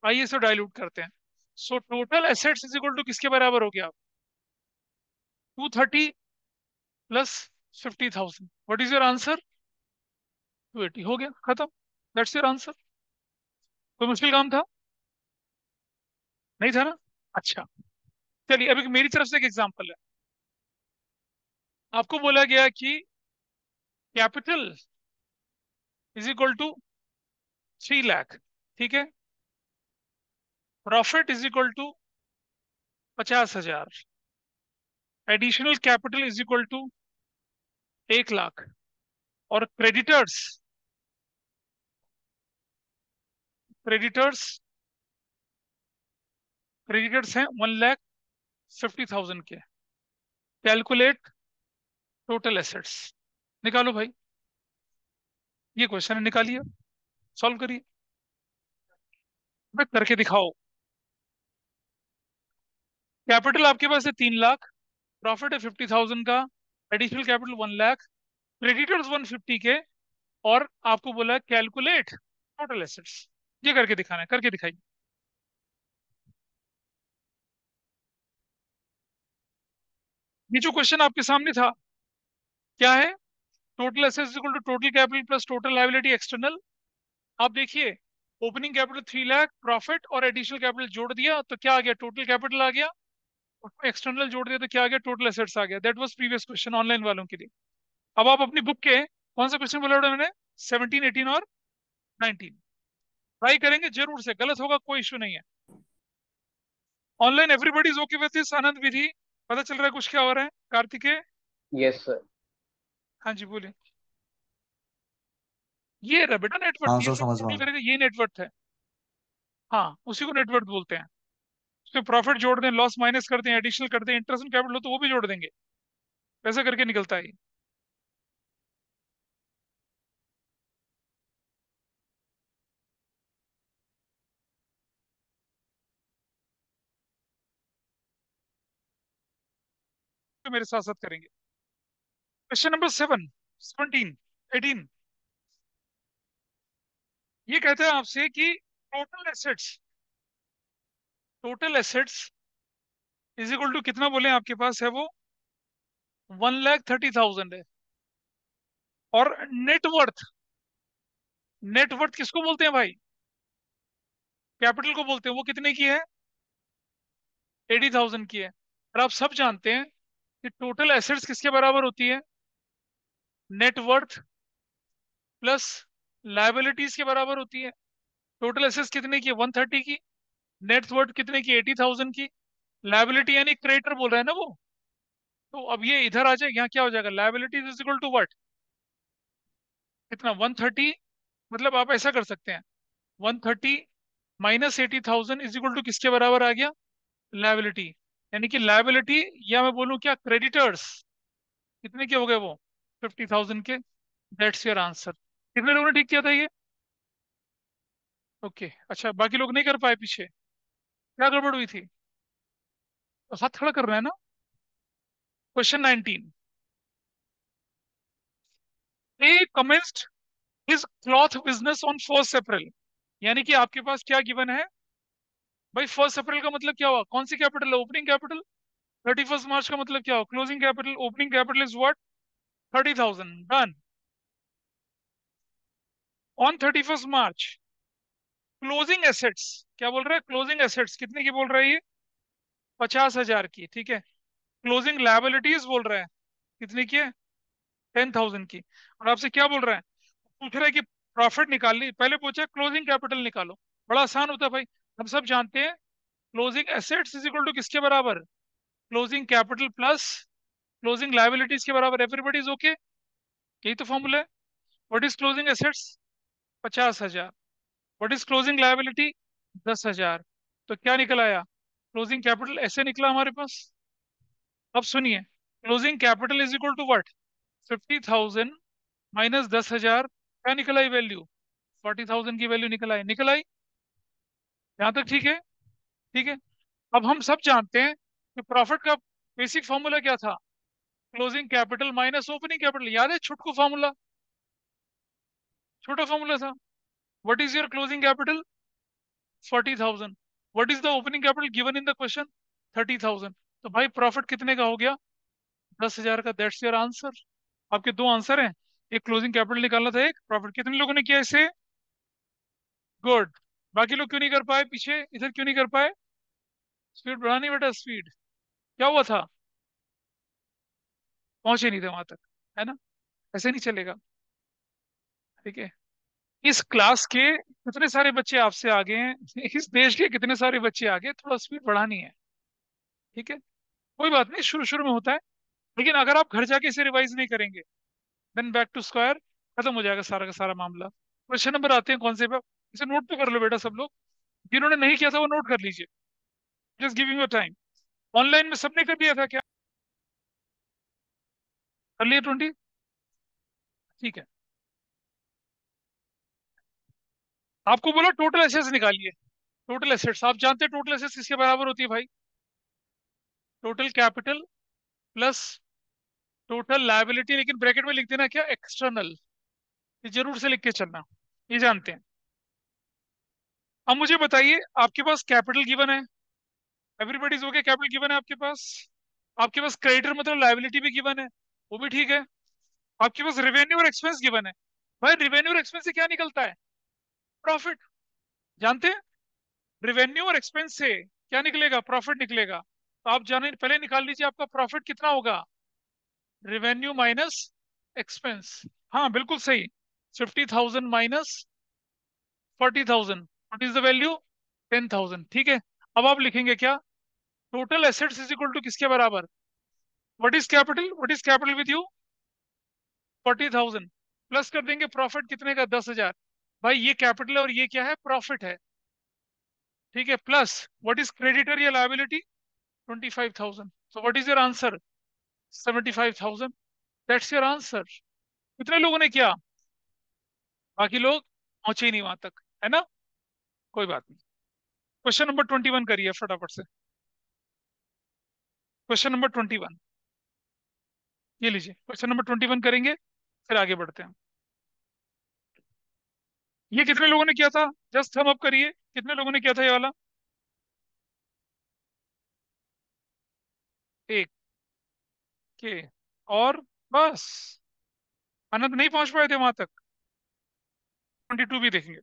आइए इसे डाइल्यूट करते हैं। So total assets is equal to किसके बराबर हो गया? 230 plus 50,000। What is your answer? 280। हो गया, खत्म। That's your answer. कोई मुश्किल काम था? नहीं था ना? अच्छा, चलिए अभी मेरी तरफ से एक एग्जांपल है। आपको बोला गया कि capital is equal to 3 lakh, ठीक है? Profit is equal to 50,000। Additional capital is equal to 1 lakh. और क्रेडिटर्स, क्रेडिटर्स क्रेडिटर्स हैं 1,50,000 के। Calculate total assets. निकालो भाई, ये क्वेश्चन है, निकालिए, सॉल्व करिए। भाई करके दिखाओ। कैपिटल आपके पास है 3 लाख, प्रॉफिट है 50,000 का, एडिशनल कैपिटल 1 लाख, क्रेडिटर्स 150 के, और आपको बोला है कैलकुलेट टोटल एसेट्स। ये करके दिखाना है, करके दिखाइए। ये जो क्वेश्चन आपके सामने था क्या है? Total assets equal to total capital plus total liability external. आप देखिए, ओपनिंग कैपिटल 3 लाख, प्रॉफिट और एडिशनल कैपिटल जोड़ दिया तो क्या आ गया? टोटल कैपिटल आ गया। उसमें एक्सटर्नल जोड़ दिया तो क्या आ गया? टोटल एसेट्स आ गया। That was previous question online वालों के लिए। अब आप अपनी बुक के कौन सा क्वेश्चन बोला था मैंने? 17, 18 और 19 ट्राई करेंगे जरूर से। गलत होगा कोई इशू नहीं है। Online everybody is okay with this? Anand Vidhi, पता चल रहा है कुछ क्या हो रहा है? Kartikeya, yes sir. हाँ जी बोलिए। ये रहा बेटा नेटवर्थ, हाँ ये सर, जो समझ रहा टोटल हूँ। करेगा ये नेटवर्थ है। हाँ, उसी को नेटवर्थ बोलते हैं। उसमें प्रॉफिट जोड़ दें, लॉस माइनस कर दें, एडिशनल कर दें, इंटरेस्ट कैपिटल हो तो वो भी जोड़ देंगे। वैसा करके निकलता है ये। तो मेरे साथ साथ करेंगे। Question number 7, 17, 18। ये कहते हैं आपसे कि total assets is equal to कितना बोले? आपके पास है वो 1,30,000 है। और नेटवर्थ किसको बोलते हैं भाई? कैपिटल को बोलते हैं। वो कितने की है? 80,000 की है। और आप सब जानते हैं कि टोटल एसेट्स किसके बराबर होती है? नेटवर्थ प्लस लायबिलिटीज के बराबर होती है। टोटल एसेट्स कितने की है? 130 की। नेटवर्थ कितने की? 80,000 की। लायबिलिटी यानी क्रेडिटर बोल रहा है ना वो। तो अब ये इधर आ जाए, यहाँ क्या हो जाएगा? Liabilities is equal to what? कितना? 130। मतलब आप ऐसा कर सकते हैं, 130 माइनस 80,000 इज इक्वल टू किसके बराबर आ गया? लायबिलिटी। यानी कि लायबिलिटी, या मैं बोलूं क्या, क्रेडिटर्स कितने के हो गए वो? 50,000 के। That's your answer. कितने लोगों ने ठीक किया था ये? ओके, अच्छा, बाकी लोग नहीं कर पाए पीछे? क्या गड़बड़ हुई थी? तो हाथ खड़ा कर रहे हैं ना? Question 19। A commenced his cloth business on 1 अप्रैल। यानी कि आपके पास क्या गिवन है भाई? 1 अप्रैल का मतलब क्या हुआ? कौन सी कैपिटल है? Opening capital. 31 मार्च का मतलब क्या हुआ? Closing capital. Opening capital is what? 30,000। Done. On 31 March closing assets, क्या बोल रहा है? क्लोजिंग एसेट्स कितने की बोल रहा है ये? 50,000 की, ठीक है। क्लोजिंग लायबिलिटीज बोल रहा है कितने की है? 10,000 की। और आपसे क्या बोल रहा है? पूछ रहा है कि प्रॉफिट निकाल ली। पहले पूछा क्लोजिंग कैपिटल निकालो। बड़ा आसान होता है भाई। हम सब जानते हैं closing assets is equal to किसके बराबर? Closing capital plus closing liabilities के बराबर। Everybody is okay? यही तो फॉर्मूला है। What is closing assets? 50,000। What is closing liability? 10,000। तो क्या निकल आया? क्लोजिंग कैपिटल ऐसे निकला हमारे पास। अब सुनिए, closing capital is equal to what? 50,000 minus 10,000। क्या निकल आई वैल्यू? 40,000 की वैल्यू निकल आई, निकल आई। यहाँ तक ठीक है? ठीक है। अब हम सब जानते हैं कि प्रॉफिट का बेसिक फॉर्मूला क्या था? Closing capital minus opening capital. याद है छुटकू फॉर्मूला? छोटा फॉर्मूला था। What is your closing capital? 40,000। What is the opening capital given in the question? 30,000। तो भाई प्रॉफिट कितने का हो गया? 10,000 का। That's your answer. आपके दो आंसर हैं, एक क्लोजिंग कैपिटल निकालना था, एक प्रॉफिट। कितने लोगों ने किया इसे? गुड। बाकी लोग क्यों नहीं कर पाए? पीछे इधर क्यों नहीं कर पाए? स्पीड बढ़ानी बेटा, स्पीड। क्या हुआ था? पहुंचे नहीं थे वहां तक, है ना? ऐसे नहीं चलेगा। ठीक है। इस क्लास के कितने सारे बच्चे आपसे आगे हैं इस देश के कितने सारे बच्चे आगे, थोड़ा स्पीड बढ़ानी है। ठीक है। कोई बात नहीं, शुरू शुरू में होता है। लेकिन अगर आप घर जाके इसे रिवाइज नहीं करेंगे, देन बैक टू स्क्वायर, खत्म हो जाएगा सारा का सारा मामला। क्वेश्चन नंबर आते हैं कौन से पे? इसे नोट तो कर लो बेटा सब लोग। जिन्होंने नहीं किया था वो नोट कर लीजिए। Just giving your time. Online में सबने कर दिया था क्या? कर लिया 20? ठीक है। आपको बोला टोटल एसेट्स निकालिए। टोटल एसेट्स आप जानते हैं टोटल एसेट्स किसके बराबर होती है भाई? Total capital plus total liability, लेकिन ब्रैकेट में लिख देना क्या? एक्सटर्नल। ये जरूर से लिख के चलना, ये जानते हैं। अब मुझे बताइए, आपके पास कैपिटल गिवन है, एवरीबॉडीज ओके, कैपिटल गिवन है आपके पास। आपके पास क्रेडिटर मतलब लायबिलिटी भी गिवन है, वो भी ठीक है। आपके पास रिवेन्यू और एक्सपेंस गिवन है। भाई रिवेन्यू और एक्सपेंस से क्या निकलता है? प्रॉफिट। जानते हैं? रिवेन्यू और एक्सपेंस से क्या निकलेगा? प्रॉफिट निकलेगा। तो आप जाने पहले निकाल लीजिए आपका प्रॉफिट कितना होगा। Revenue minus expense. हाँ बिल्कुल सही। 50,000 minus 40,000। What is the value? 10,000। ठीक है। अब आप लिखेंगे क्या? Total assets is equal to किसके बराबर? What is capital? What is capital with you? 40,000। Plus कर देंगे प्रॉफिट कितने का? 10,000। भाई ये कैपिटल है और ये क्या है? प्रॉफिट है। ठीक है। प्लस व्हाट इज क्रेडिटर या liability? 25,000। So what is your answer? 75,000। That's your answer. कितने लोगों ने किया? बाकी लोग पहुंचे ही नहीं वहां तक, है ना? कोई बात नहीं। क्वेश्चन नंबर 21 करिए फटाफट से। क्वेश्चन नंबर 21, ये लीजिए क्वेश्चन नंबर 21 करेंगे, फिर आगे बढ़ते हैं। ये कितने लोगों ने किया था? जस्ट हम अप करिए, कितने लोगों ने किया था ये वाला? एक के और बस। अनंत नहीं पहुंच पाए थे वहां तक। 22 भी देखेंगे।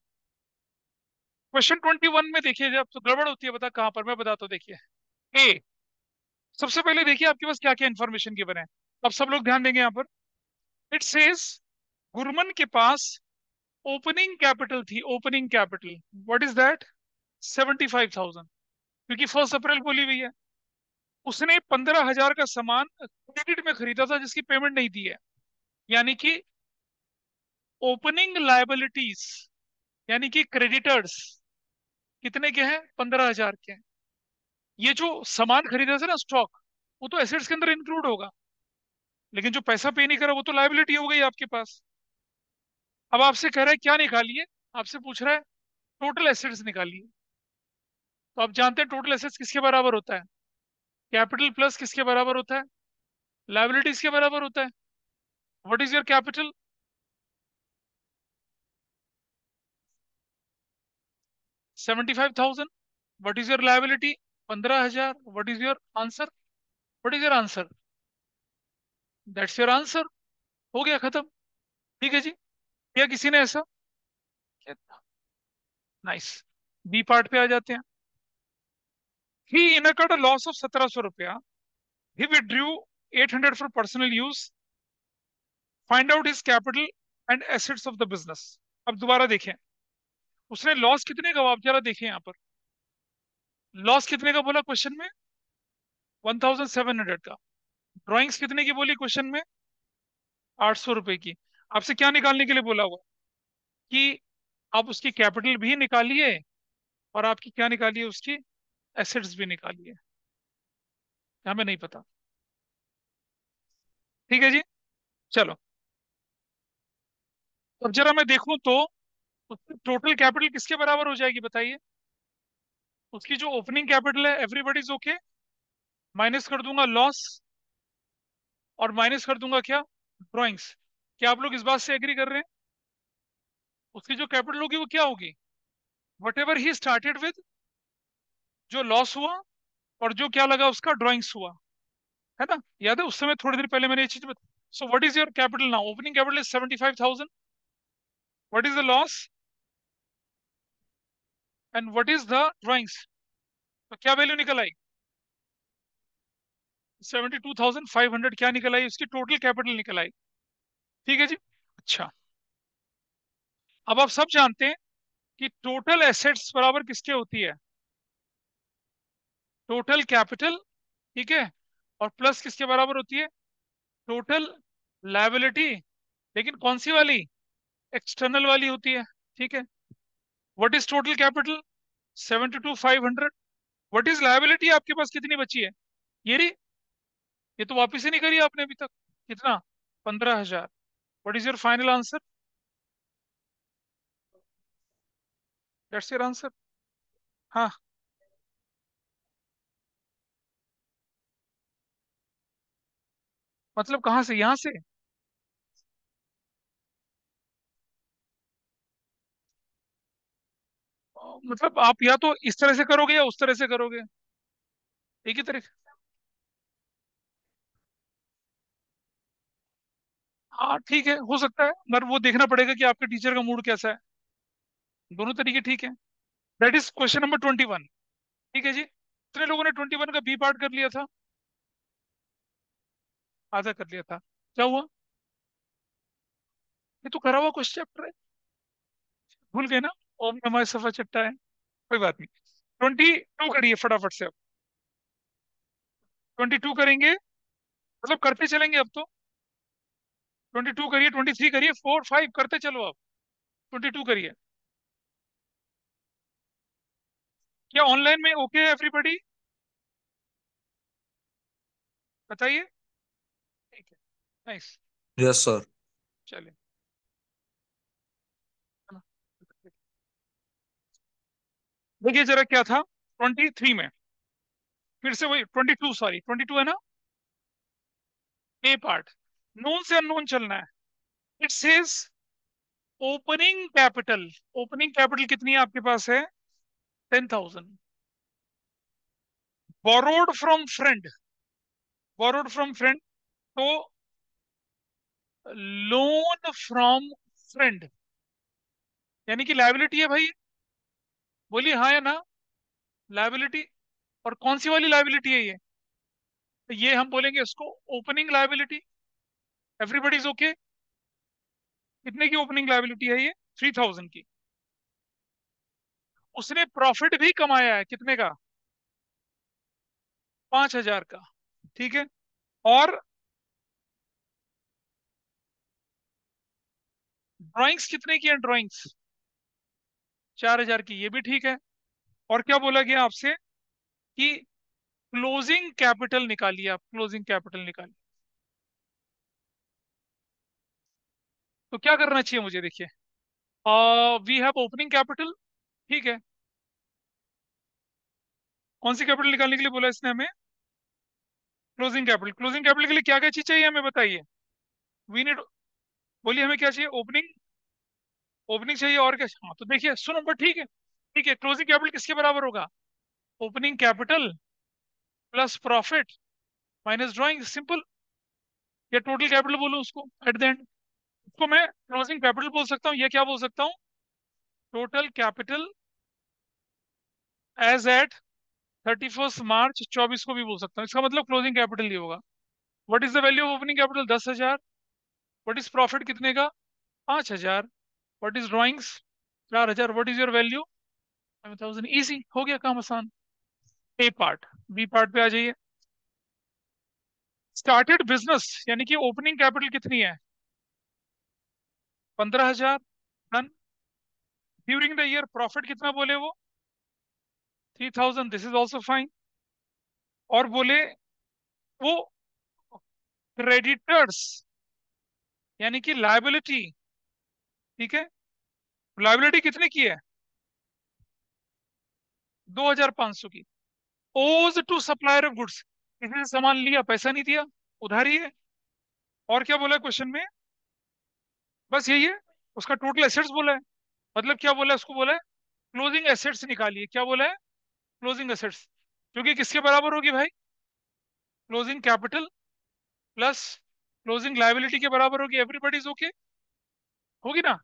क्वेश्चन 21 में देखिए, जब तो गड़बड़ होती है, बता कहां पर, मैं बताता हूँ देखिए। ए, सबसे पहले देखिए आपके पास क्या क्या इंफॉर्मेशन गिवन है। अब सब लोग ध्यान देंगे यहाँ पर। इट सेज गुरमन के पास ओपनिंग कैपिटल थी, opening capital. What is that? 75,000। क्योंकि 1 अप्रैल बोली हुई है। उसने 15,000 का सामान क्रेडिट में खरीदा था जिसकी पेमेंट नहीं दी है। यानी कि ओपनिंग लायबिलिटीज, यानी कि क्रेडिटर्स कितने के हैं? 15,000 के हैं। ये जो सामान खरीदा था ना, स्टॉक, वो तो एसेट्स के अंदर इंक्लूड होगा। लेकिन जो पैसा पे नहीं करा वो तो लायबिलिटी हो गई आपके पास। अब आपसे कह रहा है क्या निकालिए? आपसे पूछ रहा है टोटल एसेट्स निकालिए। तो आप जानते हैं टोटल एसेट्स किसके बराबर होता है? कैपिटल प्लस किसके बराबर होता है? लायबिलिटीज के बराबर होता है। What is your capital? 75,000। What is your liability? 15,000। What is your answer? What is your answer? That's your answer. हो गया खत्म। ठीक है जी। क्या किसी ने ऐसा? नाइस। बी पार्ट पे आ जाते हैं। He incurred a loss of 1,700 रुपया। He withdrew 800 for personal use. Find out his capital and assets of the business. अब दोबारा देखें, उसने लॉस कितने का, आप जरा देखें यहाँ पर। लॉस कितने का बोला क्वेश्चन में? 1,700 का। ड्राइंग्स कितने की बोली क्वेश्चन में? 800 रुपए की। आपसे क्या निकालने के लिए बोला हुआ कि आप उसकी कैपिटल भी निकालिए और आपकी क्या निकालिए, उसकी एसेट्स भी निकालिए। हमें नहीं पता। ठीक है जी। चलो, अब जरा मैं देखूं तो उसकी टोटल कैपिटल किसके बराबर हो जाएगी बताइए। उसकी जो ओपनिंग कैपिटल है, एवरीबॉडीज ओके, माइनस कर दूंगा लॉस, और माइनस कर दूंगा क्या, ड्रॉइंग्स। क्या आप लोग इस बात से एग्री कर रहे हैं? उसकी जो कैपिटल होगी वो क्या होगी, what ever he started with, जो लॉस हुआ और जो क्या लगा उसका ड्रॉइंग्स हुआ, है ना। याद है उस समय थोड़ी देर पहले मैंने ये चीज बता। सो what is your capital now, opening capital is 75,000, what is the loss and what is the drawings. तो क्या वैल्यू निकल आई, 72,500 क्या निकल आई, उसकी टोटल कैपिटल निकल आई। ठीक है जी। अच्छा, अब आप सब जानते हैं कि टोटल एसेट्स बराबर किसके होती है, टोटल कैपिटल, ठीक है, और प्लस किसके बराबर होती है, टोटल लायबिलिटी, लेकिन कौन सी वाली, एक्सटर्नल वाली होती है। ठीक है। What is total capital, 72,500। What is liability, आपके पास कितनी बची है, ये रही, ये तो वापिस ही नहीं करी आपने अभी तक। कितना, 15,000। What is your final answer, that's your answer. हाँ, मतलब कहाँ से, यहाँ से। मतलब आप या तो इस तरह से करोगे या उस तरह से करोगे, एक ही तरह। हाँ ठीक है, हो सकता है, मगर वो देखना पड़ेगा कि आपके टीचर का मूड कैसा है। दोनों तरीके ठीक है। That is question number 21। ठीक है जी। कितने लोगों ने 21 का बी पार्ट कर लिया था, आधा कर लिया था, क्या हुआ, ये तो करा हुआ क्वेश्चन चैप्टर है, भूल गए ना। ओम नमः सफा चट्टा है, कोई बात नहीं। 22 करिए फटाफट से अब। 22 करेंगे, मतलब करते चलेंगे अब तो। 22 करिए, 23 करिए, 4 5 करते चलो अब। 22 करिए। क्या ऑनलाइन में ओके है एवरीबॉडी, बताइए। ठीक है, नाइस। Yes sir. चलिए, देखिए जरा क्या था 23 में, फिर से वही 22, सॉरी 22 है ना, ए पार्ट, नोन से अननोन चलना है। It says opening capital, opening capital कितनी है आपके पास है, 10,000। Borrowed from friend, borrowed from friend, तो लोन फ्रॉम फ्रेंड, यानी कि लायबिलिटी है भाई, बोलिए हाँ या ना, लायबिलिटी। और कौन सी वाली लायबिलिटी है ये, तो ये हम बोलेंगे इसको opening liability. Everybody is okay. कितने की ओपनिंग लायबिलिटी है ये, 3,000 की। उसने प्रॉफिट भी कमाया है कितने का, 5,000 का। ठीक है। और ड्राइंग्स कितने की है, ड्राइंग्स 4,000 की, ये भी ठीक है। और क्या बोला गया आपसे कि क्लोजिंग कैपिटल निकालिए, आप क्लोजिंग कैपिटल निकालिए। तो क्या करना चाहिए मुझे, देखिए, वी हैव ओपनिंग कैपिटल, ठीक है। कौन सी कैपिटल निकालने के लिए बोला इसने हमें, क्लोजिंग कैपिटल। क्लोजिंग कैपिटल के लिए क्या क्या चीज चाहिए हमें बताइए, वी नीड, बोलिए हमें क्या चाहिए, ओपनिंग, ओपनिंग चाहिए और क्या, हाँ तो देखिए सुनो बट ठीक है, ठीक है, क्लोजिंग कैपिटल किसके बराबर होगा, opening capital plus profit minus drawing, simple. या टोटल कैपिटल बोलूं उसको एट द एंड, उसको मैं क्लोजिंग कैपिटल बोल सकता हूँ, ये क्या बोल सकता हूँ, टोटल कैपिटल एज एट 31 मार्च 24 को भी बोल सकता हूँ, इसका मतलब क्लोजिंग कैपिटल ये होगा। What is the value of opening capital, 10,000। What is profit कितने का, 5,000। What is drawings, 4,000। What is your value, 7,000। Easy हो गया काम आसान। ए पार्ट, बी पार्ट पे आ जाइए। स्टार्टेड बिजनेस, यानी कि ओपनिंग कैपिटल कितनी है, 15,000 done. During the year profit कितना बोले वो? 3,000, दिस इज ऑल्सो फाइन। और बोले वो क्रेडिटर्स यानी कि लाइबिलिटी, ठीक है, लाइबिलिटी कितने की है? 2,500 की। ओज टू सप्लायर ऑफ गुड्स, किसी से सामान लिया पैसा नहीं दिया, उधारी है। और क्या बोला क्वेश्चन में? बस यही है। उसका टोटल एसेट्स बोला है। मतलब क्या बोला है? उसको बोला है क्लोजिंग एसेट्स निकालिए। क्या बोला है? क्लोजिंग एसेट्स, क्योंकि किसके बराबर होगी भाई? Closing capital plus closing liability के बराबर होगी। एवरीबडी इज ओके, होगी ना?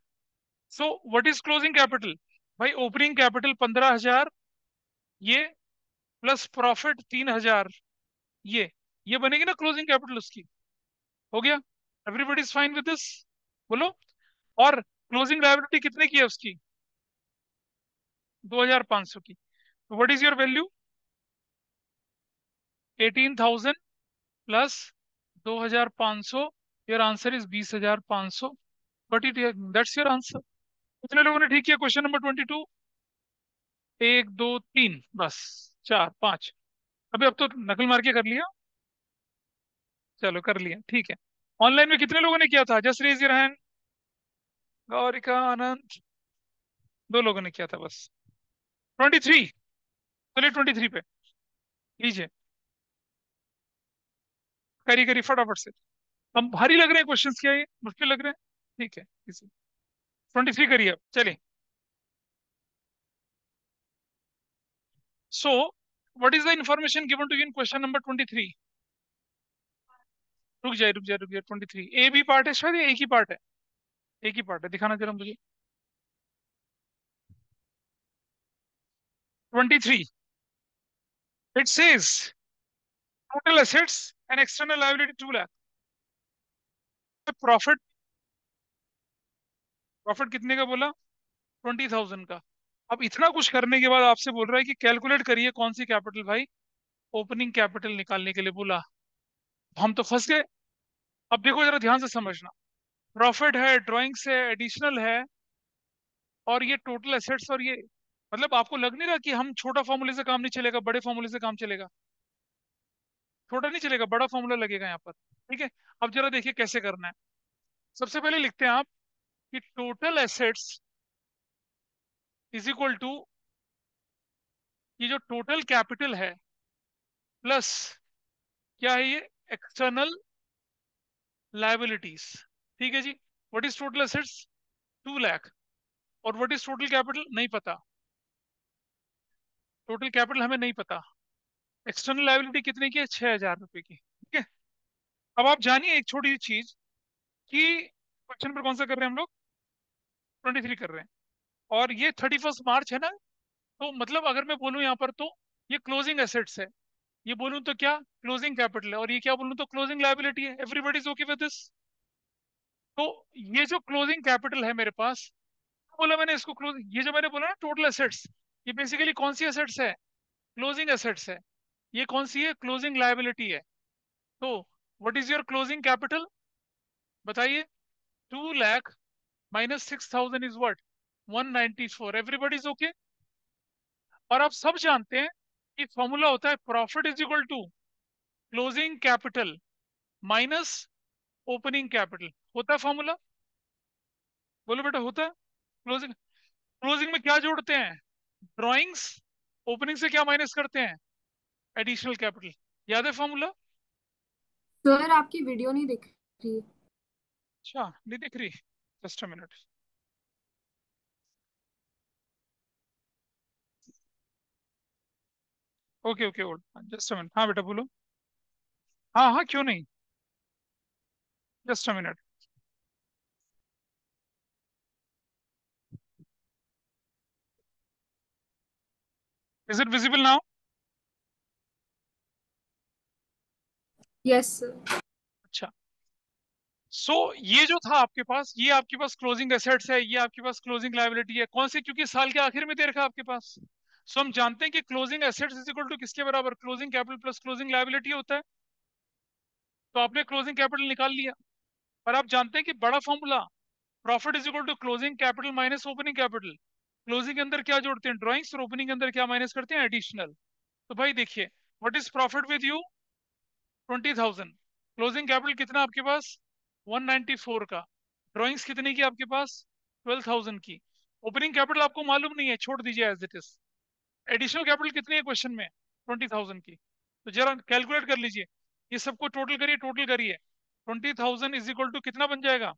सो व्हाट इज क्लोजिंग कैपिटल? भाई ओपनिंग कैपिटल 15,000 ये, प्लस प्रॉफिट 3,000 ये ये बनेगी ना क्लोजिंग कैपिटल उसकी। हो गया? Everybody is fine with this? बोलो। और क्लोजिंग लायबिलिटी कितने की है उसकी? 2,500 की। तो what is your value? 18,000 plus 2,500। Your answer is 20,500। But it, that's your answer. कितने लोगों ने ठीक किया क्वेश्चन नंबर 22? एक, दो, तीन, बस। चार, पांच। अभी अब तो नकल मार के कर लिया। चलो कर लिया, ठीक है। ऑनलाइन में कितने लोगों ने किया था? Just raise your hand. Gaurika, Anand, दो लोगों ने किया था बस। 23। चलिए 23 पे लीजिए। करी करी फटाफट से। हम भारी लग रहे हैं क्वेश्चंस, क्या ये मुश्किल लग रहे हैं? ठीक है, इसी 23 करिए अब, चलिए। So what is the information given to you in question number 23? रुक जाए रुक जाए रुक जाए, 23 ए बी पार्ट है शायद, या एक ही पार्ट है? एक ही पार्ट है, दिखाना जरा मुझे। 23, it says total assets and external liability 2 lakh. Profit, profit कितने का बोला? 20,000 का। अब इतना कुछ करने के बाद आपसे बोल रहा है कि कैलकुलेट करिए कौन सी कैपिटल भाई? ओपनिंग कैपिटल निकालने के लिए बोला। हम तो फंस गए। अब देखो जरा ध्यान से समझना। प्रॉफिट है, ड्राइंग से एडिशनल है, और ये टोटल एसेट्स, और ये मतलब आपको लग नहीं रहा कि हम छोटा फॉर्मूले से काम नहीं चलेगा, बड़े फॉर्मूले से काम चलेगा? छोटा नहीं चलेगा, बड़ा फॉर्मूला लगेगा यहाँ पर। ठीक है। अब जरा देखिए कैसे करना है। सबसे पहले लिखते हैं आप कि total assets is equal to, ये जो टोटल कैपिटल है प्लस क्या है ये? External liabilities. ठीक है जी। What is total assets? 2 lakh. और व्हाट इज टोटल कैपिटल? नहीं पता। टोटल कैपिटल हमें नहीं पता। एक्सटर्नल लायबिलिटी कितने की है? 6,000 रुपए की। ठीक है। अब आप जानिए एक छोटी सी चीज, कि क्वेश्चन पर कौन सा कर रहे हैं हम लोग? 23 कर रहे हैं। और ये 31 मार्च है ना? तो मतलब अगर मैं बोलूं यहाँ पर, तो ये क्लोजिंग एसेट्स है। ये बोलूं तो क्या? क्लोजिंग कैपिटल है। और ये क्या बोलूं तो क्लोजिंग लायबिलिटी है। Everybody is okay with this? तो ये जो क्लोजिंग कैपिटल है मेरे पास, बोला मैंने इसको क्लोज, ये जो मैंने बोला ना टोटल एसेट्स, ये बेसिकली कौन सी एसेट्स है? क्लोजिंग एसेट्स है। ये कौन सी है? क्लोजिंग लायबिलिटी है। तो what is your closing capital? बताइए। 2 lakh minus 6,000 is what? 194। Everybody is okay? और आप सब जानते हैं कि फॉर्मूला होता है profit is equal to closing capital minus opening capital. होता है फॉर्मूला? बोलो बेटा, होता है। क्लोजिंग, क्लोजिंग में क्या जोड़ते हैं? ड्रॉइंग्स। ओपनिंग से क्या माइनस करते हैं? Additional capital. याद है फॉर्मूला? सर आपकी वीडियो नहीं दिख रही। अच्छा, नहीं दिख रही? Just a minute. Okay okay, hold just a minute. हाँ बेटा बोलो। हाँ हाँ, क्यों नहीं। Just a minute. Is it visible now? Yes sir. अच्छा। ये जो था आपके पास, ये आपके पास क्लोजिंग एसेट्स है, ये आपके पास क्लोजिंग लायबिलिटी है। कौन सी? क्योंकि साल के आखिर में दे रखा है आपके पास। हम जानते हैं कि closing assets is equal to किसके बराबर? Closing capital plus closing liability होता है। तो आपने क्लोजिंग कैपिटल निकाल लिया। पर आप जानते हैं कि बड़ा formula profit is equal to closing capital minus opening capital. Closing के अंदर क्या जोड़ते हैं, ड्राइंग्स, और ओपनिंग के अंदर क्या माइनस करते हैं, एडिशनल। तो भाई देखिए, what is profit with you, 20,000। Closing capital कितना आपके पास, 194 का। ड्राइंग्स कितने की आपके पास, 12,000 की। ओपनिंग कैपिटल आपको मालूम नहीं है, छोड़ दीजिए as it is. Additional capital कितनी है क्वेश्चन में, 20,000 की। तो जरा कैलकुलेट कर लीजिए, ये सबको टोटल करिए, टोटल करिए। 20,000 इज इक्वल टू कितना बन जाएगा,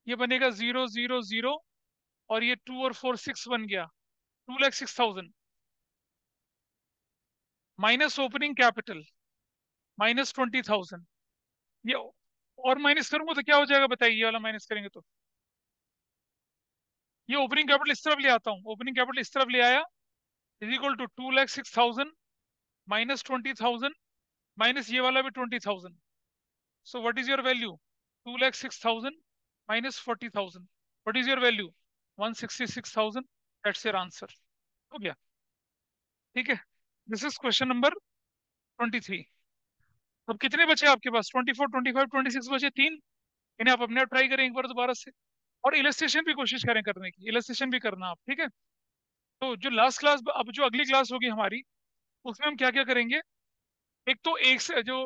ये बनेगा 000, और ये 2 और 4 6 बन गया, 2,06,000 माइनस ओपनिंग कैपिटल माइनस 20,000। ये और माइनस करूंगा तो क्या हो जाएगा बताइए, ये वाला माइनस करेंगे तो। ये ओपनिंग कैपिटल इस तरफ ले आता हूँ, ओपनिंग कैपिटल इस तरफ ले आया, is equal to 2,06,000 minus 20,000 minus ये वाला भी 20,000। So what is your value, 2,06,000 minus 40,000, what is your value, 166,000। That's your answer. हो गया, ठीक है। This is question number 23। अब कितने बचे आपके पास, 24, 25, 26 बचे, तीन। इन्हें आप अपने आप ट्राई करें एक बार दोबारा से, और इलस्ट्रेशन भी कोशिश करें करने की, इलस्ट्रेशन भी करना आप, ठीक है। तो जो लास्ट क्लास, अब जो अगली क्लास होगी हमारी, उसमें हम क्या क्या करेंगे, एक तो एक से जो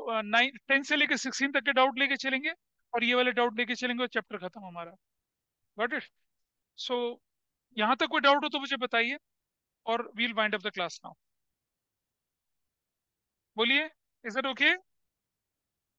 10 से लेकर 16 तक के डाउट लेके चलेंगे, और ये वाले डाउट लेके चलेंगे, और चैप्टर खत्म हमारा। Got it. सो यहाँ तक कोई डाउट हो तो मुझे बताइए, और we'll wind up the class now. बोलिए, इज इट ओके?